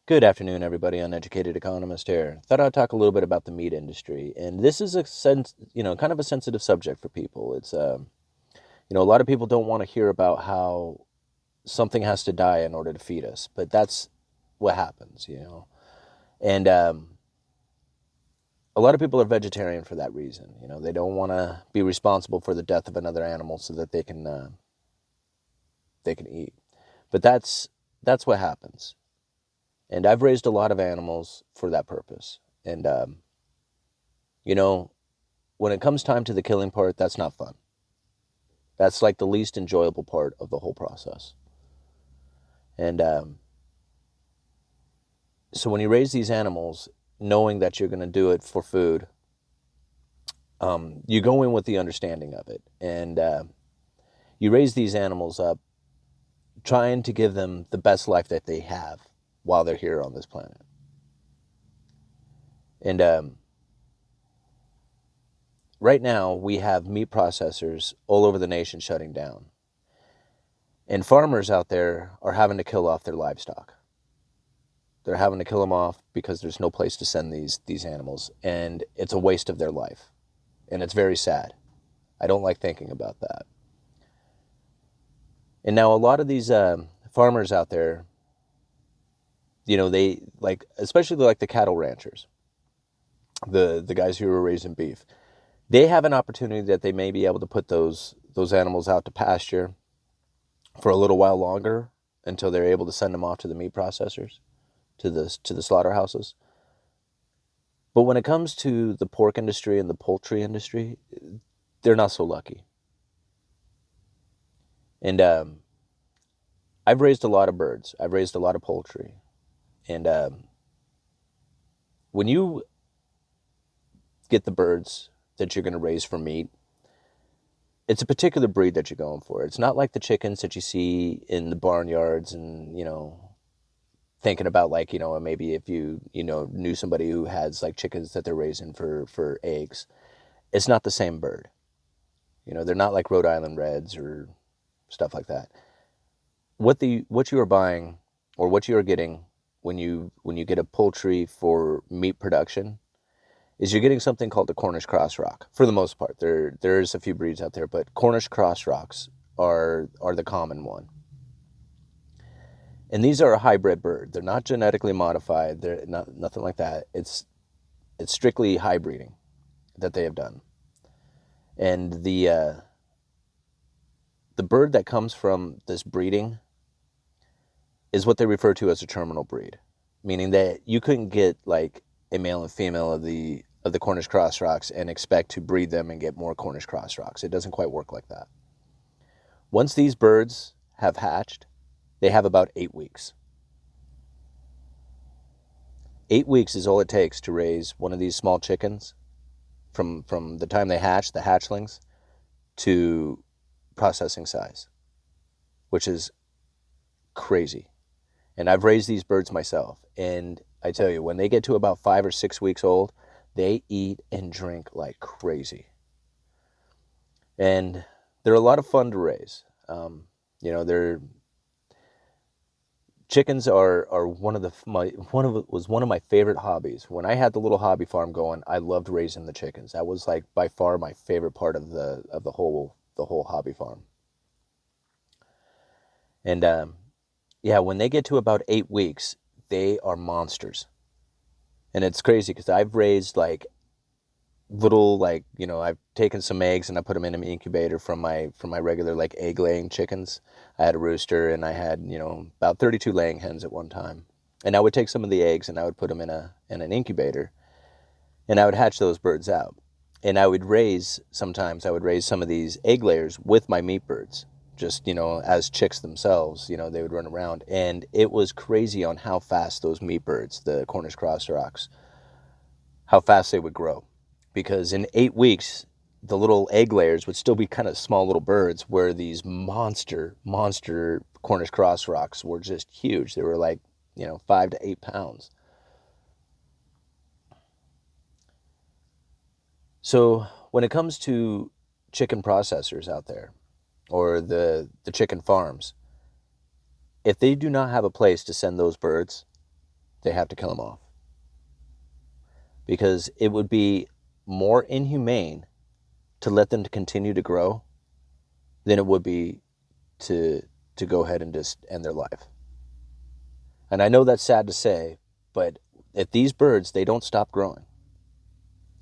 Good afternoon, everybody. Uneducated Economist here. Thought I'd talk a little bit about the meat industry, and this is kind of a sensitive subject for people. A lot of people don't want to hear about how something has to die in order to feed us, but that's what happens. And a lot of people are vegetarian for that reason. They don't want to be responsible for the death of another animal so that they can eat. But that's what happens. And I've raised a lot of animals for that purpose. And you know, when it comes time to the killing part, that's not fun. That's like the least enjoyable part of the whole process. And so when you raise these animals, knowing that you're going to do it for food, you go in with the understanding of it. And you raise these animals up trying to give them the best life that they have while they're here on this planet. And right now, we have meat processors all over the nation shutting down. And farmers out there are having to kill off their livestock. They're having to kill them off because there's no place to send these animals. And it's a waste of their life. And it's very sad. I don't like thinking about that. And now a lot of these farmers out there, they like, especially like the cattle ranchers, the guys who are raising beef, they have an opportunity that they may be able to put those animals out to pasture for a little while longer until they're able to send them off to the meat processors, to the slaughterhouses. But when it comes to the pork industry and the poultry industry, they're not so lucky. And I've raised a lot of birds. I've raised a lot of poultry. And when you get the birds that you're going to raise for meat, it's a particular breed that you're going for. It's not like the chickens that you see in the barnyards and, thinking about like, maybe if you knew somebody who has like chickens that they're raising for eggs. It's not the same bird. They're not like Rhode Island Reds or stuff like that. What you are buying or what you are getting when you get a poultry for meat production is you're getting something called the Cornish cross rock. For the most part, there's a few breeds out there, but Cornish cross rocks are the common one. And these are a hybrid bird. They're not genetically modified. They're not nothing like that. It's strictly hybriding that they have done. And the bird that comes from this breeding is what they refer to as a terminal breed, meaning that you couldn't get like a male and female of the Cornish cross rocks and expect to breed them and get more Cornish cross rocks. It doesn't quite work like that. Once these birds have hatched, they have about 8 weeks. 8 weeks is all it takes to raise one of these small chickens from the time they hatch, the hatchlings, to processing size, which is crazy. And I've raised these birds myself. And I tell you, when they get to about 5 or 6 weeks old, they eat and drink like crazy. And they're a lot of fun to raise. They're chickens are one of my favorite hobbies. When I had the little hobby farm going, I loved raising the chickens. That was like by far my favorite part of the whole hobby farm. And yeah, when they get to about 8 weeks, they are monsters. And it's crazy because I've raised like little I've taken some eggs and I put them in an incubator from my regular like egg laying chickens. I had a rooster and I had about 32 laying hens at one time, and I would take some of the eggs and I would put them in an incubator, and I would hatch those birds out, and I would raise some of these egg layers with my meat birds, just as chicks themselves. They would run around, and it was crazy on how fast those meat birds, the Cornish cross rocks, how fast they would grow. Because in 8 weeks, the little egg layers would still be kind of small little birds, where these monster Cornish cross rocks were just huge. They were like, 5 to 8 pounds. So when it comes to chicken processors out there, or the chicken farms, if they do not have a place to send those birds, they have to kill them off. Because it would be more inhumane to let them continue to grow than it would be to go ahead and just end their life. And I know that's sad to say, but if these birds, they don't stop growing.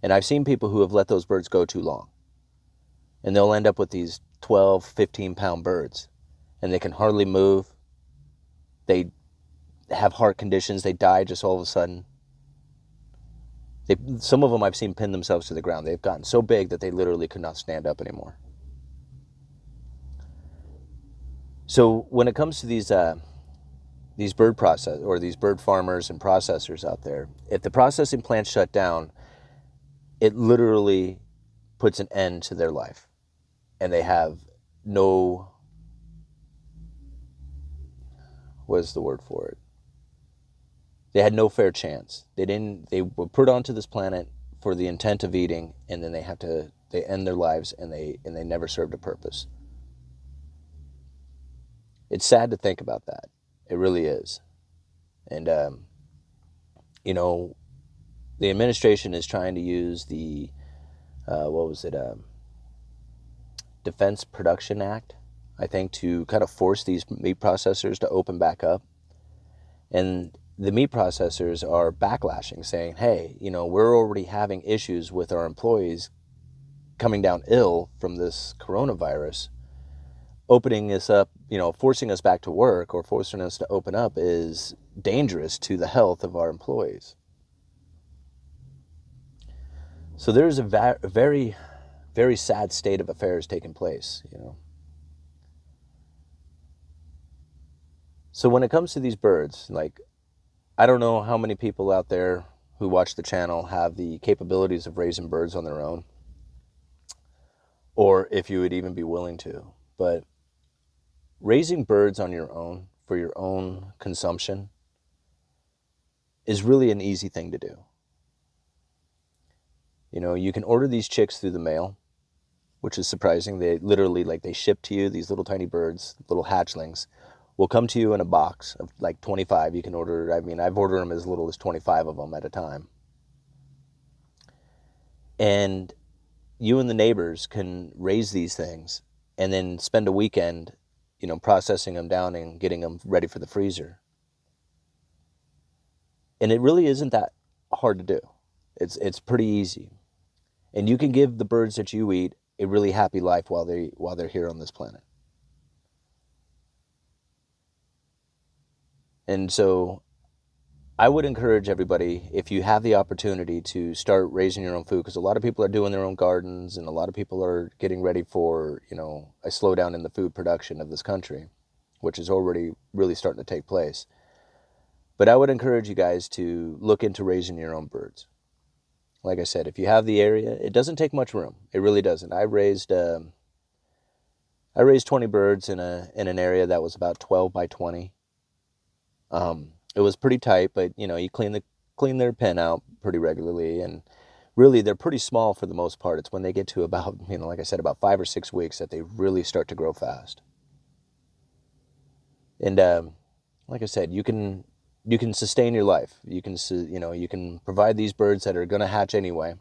And I've seen people who have let those birds go too long. And they'll end up with these 12, 15-pound birds. And they can hardly move. They have heart conditions. They die just all of a sudden. Some of them I've seen pin themselves to the ground. They've gotten so big that they literally could not stand up anymore. So when it comes to these bird process or these bird farmers and processors out there, if the processing plants shut down, it literally puts an end to their life, and they have no, what is the word for it? They had no fair chance. They were put onto this planet for the intent of eating, and then they end their lives, and they never served a purpose. It's sad to think about that. It really is. And, the administration is trying to use the, Defense Production Act, I think, to kind of force these meat processors to open back up. And the meat processors are backlashing, saying, hey, we're already having issues with our employees coming down ill from this coronavirus. Opening this up, forcing us back to work or forcing us to open up is dangerous to the health of our employees. So there's a very, very sad state of affairs taking place, So when it comes to these birds, I don't know how many people out there who watch the channel have the capabilities of raising birds on their own, or if you would even be willing to. But raising birds on your own for your own consumption is really an easy thing to do. You can order these chicks through the mail, which is surprising. They literally, they ship to you, these little tiny birds, little hatchlings, will come to you in a box of 25. You can order, I've ordered them as little as 25 of them at a time. And you and the neighbors can raise these things and then spend a weekend, processing them down and getting them ready for the freezer. And it really isn't that hard to do. It's pretty easy. And you can give the birds that you eat a really happy life while they're here on this planet. And so I would encourage everybody, if you have the opportunity, to start raising your own food, because a lot of people are doing their own gardens, and a lot of people are getting ready for, a slowdown in the food production of this country, which is already really starting to take place. But I would encourage you guys to look into raising your own birds. Like I said, if you have the area, it doesn't take much room. It really doesn't. I raised 20 birds in an area that was about 12 by 20. It was pretty tight, but you clean their pen out pretty regularly, and really they're pretty small for the most part. It's when they get to about, like I said, about 5 or 6 weeks that they really start to grow fast. And like I said, you can sustain your life. You can provide these birds that are going to hatch anyway.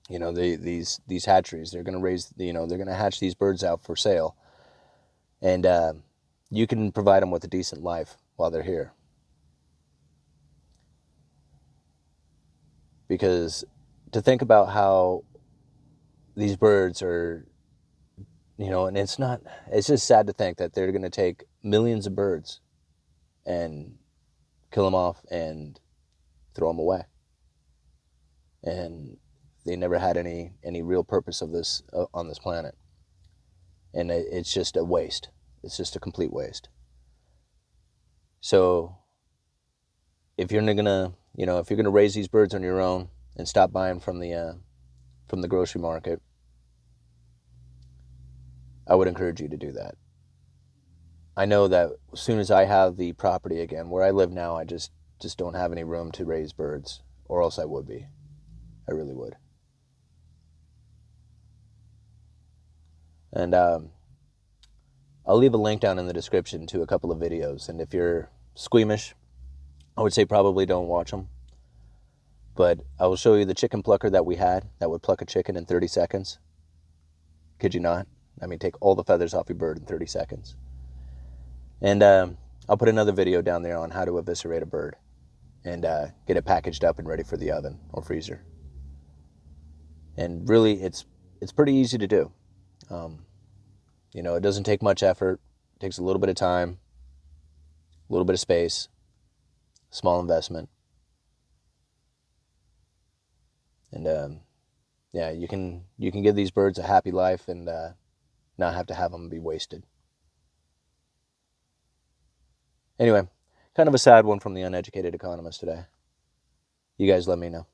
These hatcheries, they're going to they're going to hatch these birds out for sale, and you can provide them with a decent life while they're here. Because to think about how these birds are, and it's just sad to think that they're going to take millions of birds and kill them off and throw them away. And they never had any real purpose of this on this planet. And it's just a waste. It's just a complete waste. So if you're gonna raise these birds on your own and stop buying from the grocery market, I would encourage you to do that. I know that as soon as I have the property again, where I live now, I just don't have any room to raise birds, or else I would be. I really would. And I'll leave a link down in the description to a couple of videos. And if you're squeamish I would say probably don't watch them. But I will show you the chicken plucker that we had that would pluck a chicken in 30 seconds. Kid you not. I mean, take all the feathers off your bird in 30 seconds. And I'll put another video down there on how to eviscerate a bird and get it packaged up and ready for the oven or freezer. And really, it's pretty easy to do. It doesn't take much effort. It takes a little bit of time, a little bit of space, small investment. And yeah, you can give these birds a happy life and not have to have them be wasted. Anyway, kind of a sad one from the Uneducated Economist today. You guys let me know.